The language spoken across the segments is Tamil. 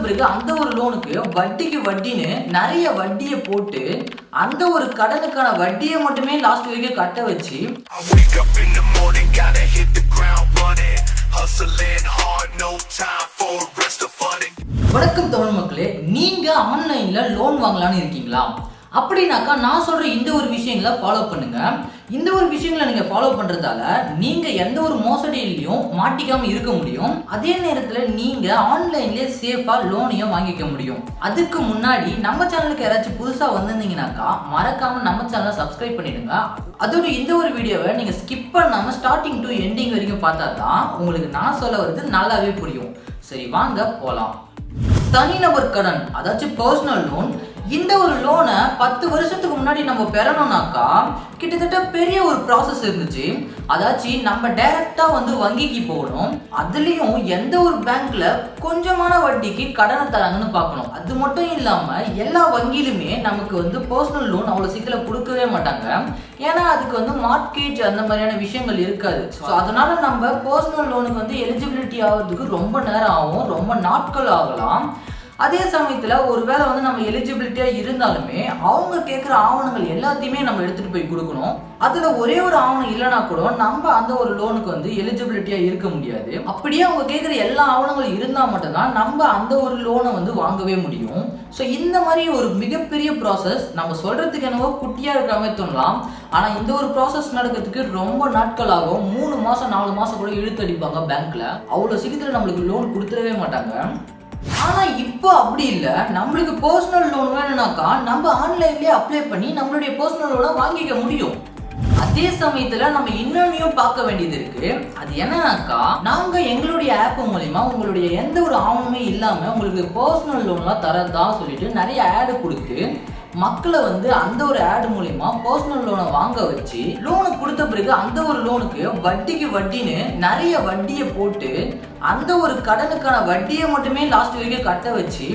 பிறகு அந்த ஒரு லோனுக்கு வட்டிக்கு வட்டின்னு நிறைய வட்டியை போட்டு அந்த ஒரு கடனுக்கான வட்டியை மட்டுமே லாஸ்ட் வரைக்கும் கட்ட வச்சு வணக்கம் தமிழ் மக்களே, நீங்க ஆன்லைன்ல லோன் வாங்கலான்னு இருக்கீங்களா? அப்படின்னாக்கா நான் சொல்ற இந்த ஒரு விஷயங்களை ஃபாலோ பண்ணுங்க. இந்த ஒரு விஷயங்களை நீங்க ஃபாலோ பண்றதால நீங்க எந்த ஒரு மோசடியிலையும் மாட்டிக்காம இருக்க முடியும். அதே நேரத்துல நீங்க ஆன்லைன்லயே சேஃபா லோனையும் வாங்கிக்க முடியும். அதுக்கு முன்னாடி நம்ம சேனலுக்கு யாராச்சும் புதுசா வந்திருந்தீங்கன்னாக்கா மறக்காம நம்ம சேனலை சப்ஸ்கிரைப் பண்ணிடுங்க. அதோட இந்த ஒரு வீடியோவை நீங்க ஸ்கிப் பண்ணாம ஸ்டார்டிங் டு எண்டிங் வரைக்கும் பார்த்தா தான் உங்களுக்கு நான் சொல்ல வருது நல்லாவே புரியும். சரி, வாங்க போலாம். தனிநபர் கடன், அதாச்சும் பர்சனல் லோன். இந்த ஒரு லோனை 10 வருஷத்துக்கு முன்னாடி நம்ம பெறணும்னாக்கா கிட்டத்தட்ட பெரிய ஒரு ப்ராசஸ் இருந்துச்சு. அதாச்சும் நம்ம டைரக்டா வங்கிக்கு போகணும். அதுலயும் எந்த ஒரு பேங்க்ல கொஞ்சமான வட்டிக்கு கடனை தராங்கன்னு பார்க்கணும். அது மட்டும் இல்லாம எல்லா வங்கியிலுமே நமக்கு பர்சனல் லோன் அவ்வளவு சீக்கிரம் கொடுக்கவே மாட்டாங்க. ஏன்னா அதுக்கு மார்ட்கேஜ் அந்த மாதிரியான விஷயங்கள் இருக்காது. ஸோ அதனால நம்ம பர்சனல் லோனுக்கு எலிஜிபிலிட்டி ஆகிறதுக்கு ரொம்ப நேரம் ஆகும், ரொம்ப நாட்கள் ஆகலாம். அதே சமயத்தில் ஒருவேளை நம்ம எலிஜிபிலிட்டியாக இருந்தாலுமே அவங்க கேட்குற ஆவணங்கள் எல்லாத்தையுமே நம்ம எடுத்துகிட்டு போய் கொடுக்கணும். அதில் ஒரே ஒரு ஆவணம் இல்லைனா கூட நம்ம அந்த ஒரு லோனுக்கு எலிஜிபிலிட்டியாக இருக்க முடியாது. அப்படியே அவங்க கேட்குற எல்லா ஆவணங்களும் இருந்தால் மட்டும்தான் நம்ம அந்த ஒரு லோனை வாங்கவே முடியும். ஸோ இந்த மாதிரி ஒரு மிகப்பெரிய ப்ராசஸ் நம்ம சொல்கிறதுக்கு என்னவோ குட்டியாக இருக்கிற மாதிரி தோணலாம். ஆனால் இந்த ஒரு ப்ராசஸ் நடக்கிறதுக்கு ரொம்ப நாட்கள் ஆகும். 3 மாதம் 4 மாதம் கூட இழுத்தடிப்பாங்க பேங்க்கில். அவ்வளோ சீக்கிரத்தில் நம்மளுக்கு லோன் கொடுத்துடவே மாட்டாங்க. ஆனா இப்போ அப்படி இல்லை. நம்மளுக்கு பர்சனல் லோன் வேணும்னாக்கா நம்ம ஆன்லைன்லயே அப்ளை பண்ணி நம்மளுடைய பர்சனல் லோனை வாங்கிக்க முடியும். அதே சமயத்துல நம்ம இன்னொன்னையும் பார்க்க வேண்டியது இருக்கு. அது என்னன்னாக்கா, நாங்க எங்களுடைய ஆப் மூலமா உங்களுடைய எந்த ஒரு ஆவணமே இல்லாம உங்களுக்கு பர்சனல் லோன்லாம் தரதா சொல்லிட்டு நிறைய ஆடு கொடுத்து மக்களை அந்த ஒரு ஆடு மூலியமா பர்சனல் லோனை வாங்க வச்சு லோனு கொடுத்த பிறகு அந்த ஒரு லோனுக்கு வட்டிக்கு வட்டின்னு நிறைய வட்டியை போட்டு அந்த ஒரு கடனுக்கான வட்டியை மட்டுமே லாஸ்ட் வரைக்கும் கட்ட வச்சு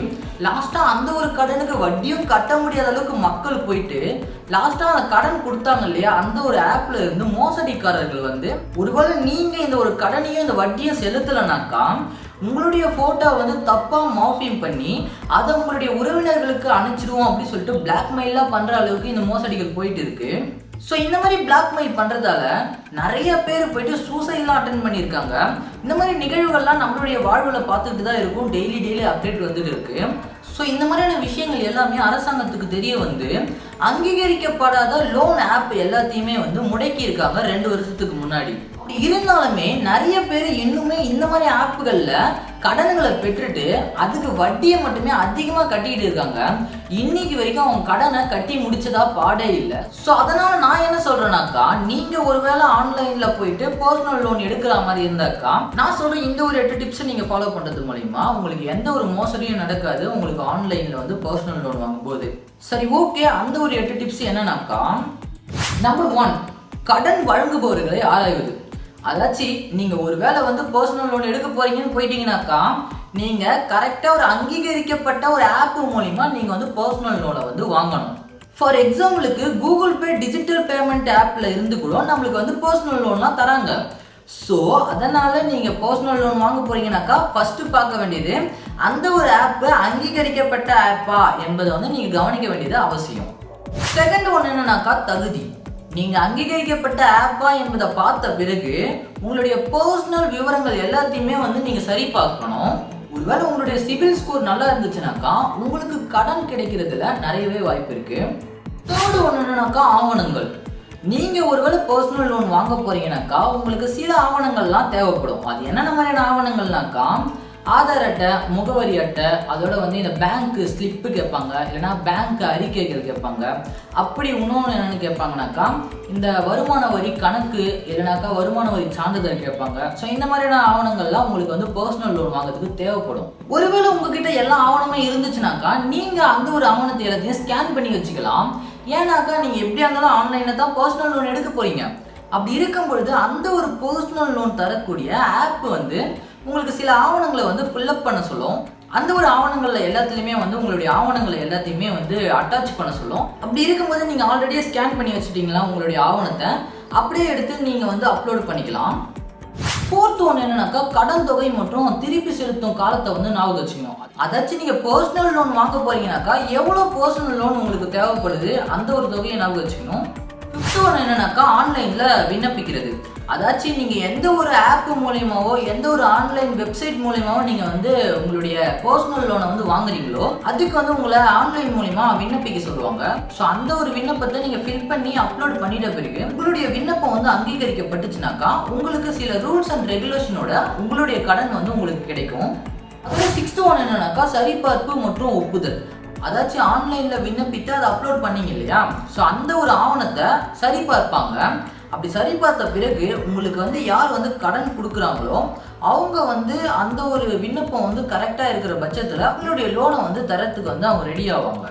லாஸ்டா அந்த ஒரு கடனுக்கு வட்டியும் கட்ட முடியாத அளவுக்கு மக்கள் போயிட்டு லாஸ்டா அந்த கடன் கொடுத்தாங்க இல்லையா, அந்த ஒரு ஆப்ல இருந்து மோசடிக்காரர்கள் ஒருவேளை நீங்க இந்த ஒரு கடனையும் இந்த வட்டியும் செலுத்தலைனாக்கா உங்களுடைய போட்டோ தப்பா மார்ஃபிங் பண்ணி அதை உங்களுடைய உறவினர்களுக்கு அனுப்பிச்சிடுவோம் அப்படின்னு சொல்லிட்டு பிளாக்மெயிலாம் பண்ற அளவுக்கு இந்த மோசடிகள் போயிட்டு இருக்கு. ஸோ இந்த மாதிரி பிளாக்மெயில் பண்றதால நிறைய பேர் போயிட்டு சூசைட்லாம் அட்டென்ட் பண்ணியிருக்காங்க. இந்த மாதிரி நிகழ்வுகள்லாம் நம்மளுடைய வாழ்வில் பார்த்துட்டு தான் இருக்கும். டெய்லி அப்டேட் வந்துட்டு இருக்கு. ஸோ இந்த மாதிரியான விஷயங்கள் எல்லாமே அரசாங்கத்துக்கு தெரிய அங்கீகரிக்கப்படாத லோன் ஆப் எல்லாத்தையுமே முடக்கி இருக்காங்க 2 வருஷத்துக்கு முன்னாடி. இருந்தாலுமே நிறைய பேர் இன்னுமே இந்த மாதிரி ஆப்புகள்ல கடன்களை பெற்றுட்டு அதுக்கு வட்டியை மட்டுமே அதிகமாக கட்டிட்டு இருக்காங்க. இன்னைக்கு வரைக்கும் அவங்க கடனை கட்டி முடிச்சதா பாடே இல்லை. ஸோ அதனால நான் என்ன சொல்றேன்னாக்கா, நீங்க ஒருவேளை ஆன்லைன்ல போயிட்டு பர்சனல் லோன் எடுக்கிற மாதிரி இருந்தாக்கா நான் சொல்றேன் இந்த ஒரு 8 டிப்ஸ் நீங்க ஃபாலோ பண்றது மூலமா உங்களுக்கு எந்த ஒரு மோசடியும் நடக்காது. உங்களுக்கு ஆன்லைன்ல பர்சனல் லோன் வாங்கும்போது சரி, ஓகே. அந்த ஒரு 8 டிப்ஸ் என்னன்னாக்கா, நம்பர் 1, கடன் வழங்குபவர்களை ஆராய்வது. அதாச்சும் நீங்க ஒருவேளை பர்சனல் லோன் எடுக்க போறீங்கன்னு போயிட்டீங்கன்னாக்கா நீங்க கரெக்டா ஒரு அங்கீகரிக்கப்பட்ட ஒரு ஆப் மூலியமா நீங்க பர்சனல் லோனை வாங்கணும். ஃபார் எக்ஸாம்பிளுக்கு கூகுள் பே டிஜிட்டல் பேமெண்ட் ஆப்ல இருந்து கூட நம்மளுக்கு பர்சனல் லோன்லாம் தராங்க. ஸோ அதனால நீங்க பர்சனல் லோன் வாங்க போறீங்கன்னாக்கா ஃபர்ஸ்ட் பார்க்க வேண்டியது அந்த ஒரு ஆப் அங்கீகரிக்கப்பட்ட ஆப்பா என்பதை நீங்க கவனிக்க வேண்டியது அவசியம். செகண்ட் ஒன் என்னன்னாக்கா, தகுதி. நீங்க அங்கீகரிக்கப்பட்ட ஆப்பா என்பதை பார்த்த பிறகு உங்களுடைய பர்சனல் விவரங்கள் எல்லாத்தையுமே நீங்க சரி பார்க்கணும். ஒருவேளை உங்களுடைய சிபில் ஸ்கோர் நல்லா இருந்துச்சுனாக்கா உங்களுக்கு கடன் கிடைக்கிறதுல நிறையவே வாய்ப்பு இருக்கு. தேர்ட் ஒன்று என்னன்னாக்கா, ஆவணங்கள். நீங்க ஒருவேளை பர்சனல் லோன் வாங்க போறீங்கன்னாக்கா உங்களுக்கு சில ஆவணங்கள்லாம் தேவைப்படும். அது என்னென்ன மாதிரியான ஆவணங்கள்னாக்கா, ஆதார் அட்டை, முகவரி அட்டை, அதோட இந்த பேங்க் ஸ்லிப்பு கேட்பாங்க, இல்லைனா பேங்க் அறிக்கைகள் கேட்பாங்க. அப்படி இன்னொன்று என்னென்னு கேட்பாங்கனாக்கா, இந்த வருமான வரி கணக்கு இல்லைனாக்கா வருமான வரி சான்றிதழ் கேட்பாங்க. ஸோ இந்த மாதிரியான ஆவணங்கள்லாம் உங்களுக்கு பர்சனல் லோன் வாங்குறதுக்கு தேவைப்படும். ஒருவேளை உங்ககிட்ட எல்லா ஆவணமே இருந்துச்சுனாக்கா நீங்கள் அந்த ஒரு ஆவணத்தை எல்லாத்தையும் ஸ்கேன் பண்ணி வச்சுக்கலாம். ஏன்னாக்கா நீங்கள் எப்படியா இருந்தாலும் ஆன்லைனில் தான் பர்சனல் லோன் எடுக்க போகிறீங்க. அப்படி இருக்கும் பொழுது அந்த ஒரு பர்சனல் லோன் தரக்கூடிய ஆப் உங்களுக்கு சில ஆவணங்களை ஃபில்அப் பண்ண சொல்லும். அந்த ஒரு ஆவணங்கள்ல எல்லாத்துலயுமே உங்களுடைய ஆவணங்களை எல்லாத்தையுமே அட்டாச் பண்ண சொல்லும். அப்படி இருக்கும்போது நீங்க ஆல்ரெடியே ஸ்கேன் பண்ணி வச்சுட்டீங்களா உங்களுடைய ஆவணத்தை, அப்படியே எடுத்து நீங்க அப்லோட் பண்ணிக்கலாம். ஃபோர்த் ஒன் என்னன்னாக்கா கடன் தொகை மற்றும் திருப்பி செலுத்தும் காலத்தை வந்து ஞாபகம் வச்சுக்கணும். அதாச்சும் நீங்க பர்சனல் லோன் வாங்க போறீங்கன்னாக்கா எவ்வளவு பர்சனல் லோன் உங்களுக்கு தேவைப்படுது அந்த ஒரு தொகையை ஞாபகம் வச்சுக்கணும். ஃபிஃப்த் ஒன் என்னன்னாக்கா ஆன்லைன்ல விண்ணப்பிக்கிறது. அதாச்சும் நீங்க எந்த ஒரு ஆப் மூலியமாவோ எந்த ஒரு ஆன்லைன் வெப்சைட் மூலியமாவோ நீங்க வந்து உங்களுடைய பர்சனல் லோனை வந்து வாங்குறீங்களோ அதுக்கு வந்து உங்களை ஆன்லைன் மூலியமா விண்ணப்பிக்க சொல்லுவாங்க. ஸோ அந்த ஒரு விண்ணப்பத்தை நீங்க ஃபில் பண்ணி அப்லோட் பண்ணிட்ட பிறகு உங்களுடைய விண்ணப்பம் வந்து அங்கீகரிக்கப்பட்டுச்சுனாக்கா உங்களுக்கு சில ரூல்ஸ் அண்ட் ரெகுலேஷனோட உங்களுடைய கடன் வந்து உங்களுக்கு கிடைக்கும். அதோட சிக்ஸ்த் ஒன் என்னன்னாக்கா சரிபார்ப்பு மற்றும் ஒப்புதல். அதாச்சும் ஆன்லைன்ல விண்ணப்பித்து அதை அப்லோட் பண்ணீங்க இல்லையா, ஸோ அந்த ஒரு ஆவணத்தை சரிபார்ப்பாங்க. அப்படி சரிபார்த்த பிறகு உங்களுக்கு வந்து யார் வந்து கடன் கொடுக்குறாங்களோ அவங்க வந்து அந்த ஒரு விண்ணப்பம் வந்து கரெக்டாக இருக்கிற பட்சத்தில் அவங்களுடைய லோனை வந்து தரத்துக்கு வந்து அவங்க ரெடி ஆவாங்க.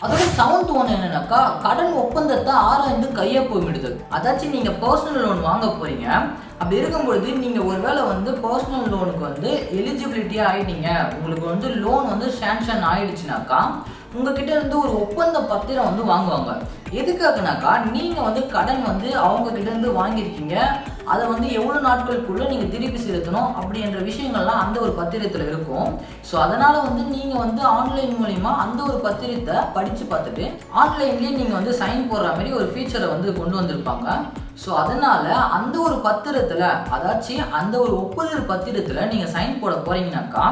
அதோட செவன்த் ஒன் என்னன்னாக்கா கடன் ஒப்பந்தத்தை ஆராய்ந்து கையொப்பமிடுதல். அதாச்சும் நீங்கள் பர்சனல் லோன் வாங்க போறீங்க, அப்படி இருக்கும்பொழுது நீங்கள் ஒருவேளை வந்து பர்சனல் லோனுக்கு வந்து எலிஜிபிலிட்டியாக ஆகிட்டீங்க, உங்களுக்கு வந்து லோன் வந்து சேங்ஷன் ஆயிடுச்சுனாக்கா உங்ககிட்ட இருந்து ஒரு ஒப்பந்த பத்திரம் வந்து வாங்குவாங்க. எதுக்காகனாக்கா நீங்கள் வந்து கடன் வந்து அவங்க கிட்ட இருந்து வாங்கியிருக்கீங்க, அதை வந்து எவ்வளோ நாட்களுக்குள்ளே நீங்கள் திருப்பி செலுத்தணும் அப்படின்ற விஷயங்கள்லாம் அந்த ஒரு பத்திரத்தில் இருக்கும். ஸோ அதனால் வந்து நீங்கள் வந்து ஆன்லைன் மூலிமா அந்த ஒரு பத்திரத்தை படித்து பார்த்துட்டு ஆன்லைன்லேயே நீங்கள் வந்து சைன் போடுற மாதிரி ஒரு ஃபீச்சரை வந்து கொண்டு வந்திருப்பாங்க. ஸோ அதனால் அந்த ஒரு பத்திரத்தில் அதாச்சும் அந்த ஒரு ஒப்புதல் பத்திரத்தில் நீங்கள் சைன் போட போகிறீங்கனாக்கா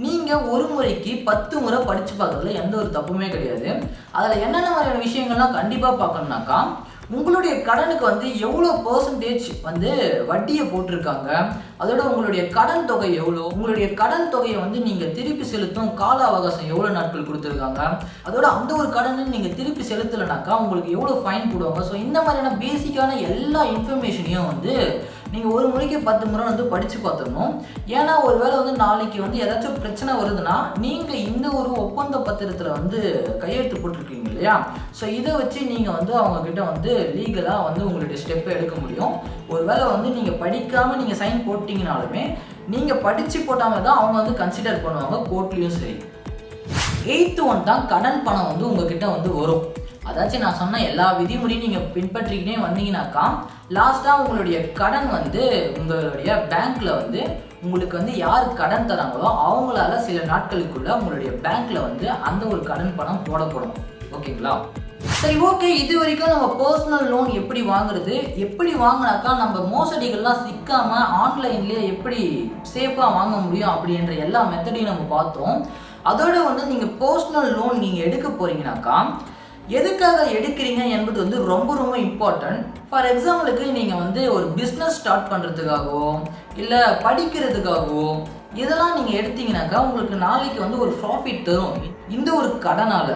நீங்கள் ஒரு முறைக்கு 10 முறை படித்து பார்க்கறதுல எந்த ஒரு தப்புமே கிடையாது. அதில் என்னென்ன மாதிரியான விஷயங்கள்லாம் கண்டிப்பாக பார்க்கணுனாக்கா உங்களுடைய கடனுக்கு வந்து எவ்வளோ பர்சன்டேஜ் வந்து வட்டியை போட்டிருக்காங்க, அதோட உங்களுடைய கடன் தொகை எவ்வளோ, உங்களுடைய கடன் தொகையை வந்து நீங்கள் திருப்பி செலுத்தும் கால அவகாசம் எவ்வளோ நாட்கள் கொடுத்துருக்காங்க, அதோட அந்த ஒரு கடனை நீங்கள் திருப்பி செலுத்தலைனாக்கா உங்களுக்கு எவ்வளோ ஃபைன் போடுவாங்க. ஸோ இந்த மாதிரியான பேசிக்கான எல்லா இன்ஃபர்மேஷனையும் வந்து நீங்கள் ஒரு முறைக்கு 10 முறை வந்து படித்து பார்த்துடணும். ஏன்னா ஒரு வேளை வந்து நாளைக்கு வந்து ஏதாச்சும் பிரச்சனை வருதுன்னா நீங்கள் இந்த ஒரு ஒப்பந்த பத்திரத்தில் வந்து கையெழுத்து போட்டிருக்கீங்க இல்லையா, ஸோ இதை வச்சு நீங்கள் வந்து அவங்கக்கிட்ட வந்து லீகலாக வந்து உங்களுடைய ஸ்டெப்பை எடுக்க முடியும். ஒரு வேளை வந்து நீங்கள் படிக்காமல் நீங்கள் சைன் போட்டிங்கனாலுமே நீங்கள் படித்து போட்டாமல் தான் அவங்க வந்து கன்சிடர் பண்ணுவாங்க கோர்ட்லேயும் சரி. எய்த்து ஒன் தான் கடன் பணம் வந்து உங்ககிட்ட வந்து வரும். அதாச்சும் நான் சொன்ன எல்லா விதிமுறையும் நீங்கள் பின்பற்றிக்கிட்டே வந்தீங்கன்னாக்கா லாஸ்ட்டாக உங்களுடைய கடன் வந்து உங்களுடைய பேங்க்கில் வந்து உங்களுக்கு வந்து யார் கடன் தராங்களோ அவங்களால சில நாட்களுக்குள்ள உங்களுடைய பேங்க்கில் வந்து அந்த ஒரு கடன் பணம் போடப்படும். ஓகேங்களா? சரி, ஓகே. இது வரைக்கும் நம்ம பர்சனல் லோன் எப்படி வாங்குறது, எப்படி வாங்கினாக்கா நம்ம மோசடிகள்லாம் சிக்காமல் ஆன்லைன்லேயே எப்படி சேஃபாக வாங்க முடியும் அப்படின்ற எல்லா மெத்தடையும் நம்ம பார்த்தோம். அதோட வந்து நீங்கள் பர்சனல் லோன் நீங்கள் எடுக்க போகிறீங்கனாக்கா எதுக்காக எடுக்கிறீங்க என்பது வந்து ரொம்ப ரொம்ப இம்பார்ட்டன்ட். ஃபார் எக்ஸாம்பிளுக்கு நீங்கள் வந்து ஒரு பிஸ்னஸ் ஸ்டார்ட் பண்ணுறதுக்காகவோ இல்லை படிக்கிறதுக்காகவோ இதெல்லாம் நீங்கள் எடுத்தீங்கன்னாக்கா உங்களுக்கு நாளைக்கு வந்து ஒரு ப்ராஃபிட் தரும் இந்த ஒரு கடனால்.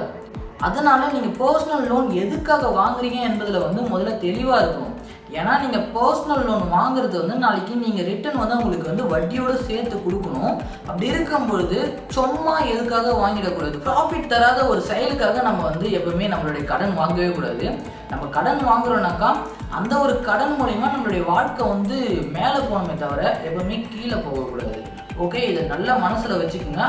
அதனால் நீங்கள் பர்சனல் லோன் எதுக்காக வாங்குறீங்க என்பதில் வந்து முதல்ல தெளிவாக இருக்கணும். ஏன்னா நீங்கள் பர்சனல் லோன் வாங்குறது வந்து நாளைக்கு நீங்கள் ரிட்டர்ன் வந்து உங்களுக்கு வந்து வட்டியோடு சேர்த்து கொடுக்கணும். அப்படி இருக்கும் பொழுது சும்மா எதுக்காக வாங்கிடக்கூடாது. ப்ராஃபிட் தராத ஒரு செயலுக்காக நம்ம வந்து எப்பவுமே நம்மளுடைய கடன் வாங்கவே கூடாது. நம்ம கடன் வாங்குறோம்னாக்கா அந்த ஒரு கடன் மூலமா நம்மளுடைய வாழ்க்கை வந்து மேலே போகணுமே தவிர எப்பவுமே கீழே போகக்கூடாது. ஓகே, இதை நல்லா மனசில் வச்சுக்கோங்க.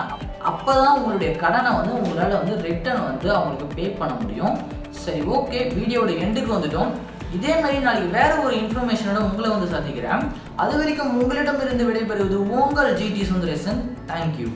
அப்போ தான் உங்களுடைய கடனை வந்து உங்களால் வந்து ரிட்டர்ன் வந்து அவங்களுக்கு பே பண்ண முடியும். சரி, ஓகே, வீடியோட எண்டுக்கு வந்துட்டோம். இதே மாதிரி நாளைக்கு வேற ஒரு இன்ஃபர்மேஷனோட உங்களை வந்து சந்திக்கிறேன். அது வரைக்கும் உங்களிடமிருந்து விடைபெறுவது உங்கள் GT சுந்தரேசன். தேங்க்யூ.